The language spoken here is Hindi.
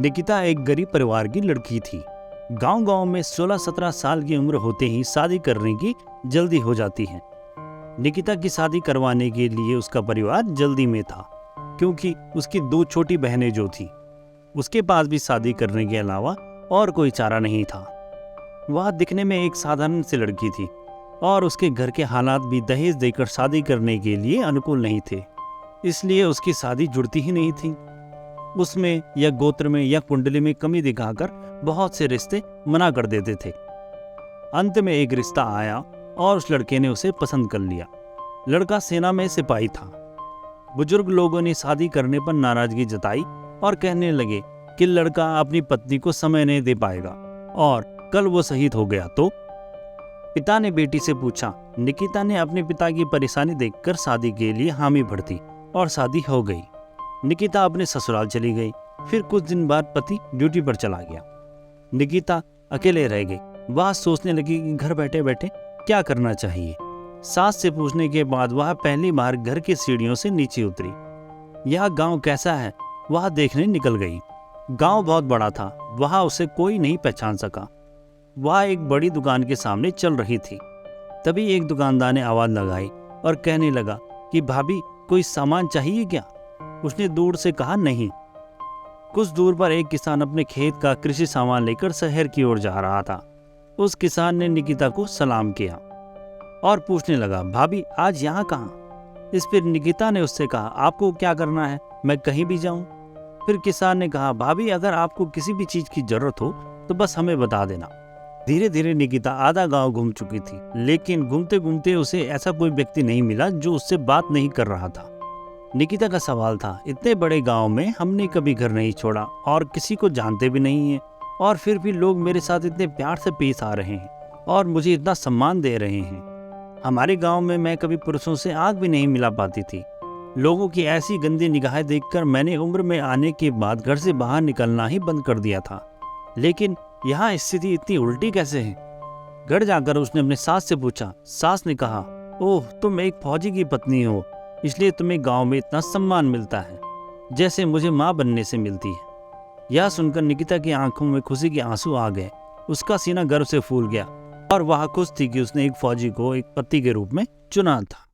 निकिता एक गरीब परिवार की लड़की थी। गांव-गांव में 16-17 साल की उम्र होते ही शादी करने की जल्दी हो जाती है। निकिता की शादी करवाने के लिए उसका परिवार जल्दी में था, क्योंकि उसकी 2 छोटी बहनें जो थी, उसके पास भी शादी करने के अलावा और कोई चारा नहीं था। वह दिखने में एक साधारण सी लड़की थी और उसके घर के हालात भी दहेज देकर शादी करने के लिए अनुकूल नहीं थे, इसलिए उसकी शादी जुड़ती ही नहीं थी। उसमें या गोत्र में या कुंडली में कमी दिखाकर बहुत से रिश्ते मना कर देते थे। अंत में एक रिश्ता आया और उस लड़के ने उसे पसंद कर लिया। लड़का सेना में सिपाही था। बुजुर्ग लोगों ने शादी करने पर नाराजगी जताई और कहने लगे कि लड़का अपनी पत्नी को समय नहीं दे पाएगा और कल वो शहीद हो गया तो। पिता ने बेटी से पूछा। निकिता ने अपने पिता की परेशानी देखकर शादी के लिए हामी भर दी और शादी हो गई। निकिता अपने ससुराल चली गई। फिर कुछ दिन बाद पति ड्यूटी पर चला गया। निकिता अकेले रह गई। वह सोचने लगी कि घर बैठे बैठे क्या करना चाहिए। सास से पूछने के बाद वह पहली बार घर की सीढ़ियों से नीचे उतरी। यह गांव कैसा है वह देखने निकल गई। गांव बहुत बड़ा था, वहां उसे कोई नहीं पहचान सका। वह एक बड़ी दुकान के सामने चल रही थी। तभी एक दुकानदार ने आवाज लगाई और कहने लगा कि भाभी, कोई सामान चाहिए क्या? उसने दूर से कहा, नहीं। कुछ दूर पर एक किसान अपने खेत का कृषि सामान लेकर शहर की ओर जा रहा था। उस किसान ने निकिता को सलाम किया और पूछने लगा, भाभी आज यहाँ कहाँ? इस पर निकिता ने उससे कहा, आपको क्या करना है, मैं कहीं भी जाऊं? फिर किसान ने कहा, भाभी अगर आपको किसी भी चीज की जरूरत हो तो बस हमें बता देना। धीरे धीरे निकिता आधा गांव घूम चुकी थी, लेकिन घूमते घूमते उसे ऐसा कोई व्यक्ति नहीं मिला जो उससे बात नहीं कर रहा था। निकिता का सवाल था, इतने बड़े गांव में हमने कभी घर नहीं छोड़ा और किसी को जानते भी नहीं है, और फिर भी लोग मेरे साथ इतने प्यार से पेश आ रहे हैं और मुझे इतना सम्मान दे रहे हैं। हमारे गांव में मैं कभी पुरुषों से आंख भी नहीं मिला पाती थी। लोगों की ऐसी गंदी निगाहें देखकर मैंने उम्र में आने के बाद घर से बाहर निकलना ही बंद कर दिया था। लेकिन यहाँ स्थिति इतनी उल्टी कैसे है? घर जाकर उसने अपने सास से पूछा। सास ने कहा, ओह, तुम एक फौजी की पत्नी हो, इसलिए तुम्हें गांव में इतना सम्मान मिलता है, जैसे मुझे माँ बनने से मिलती है। यह सुनकर निकिता की आंखों में खुशी के आंसू आ गए। उसका सीना गर्व से फूल गया और वह खुश थी कि उसने एक फौजी को एक पति के रूप में चुना था।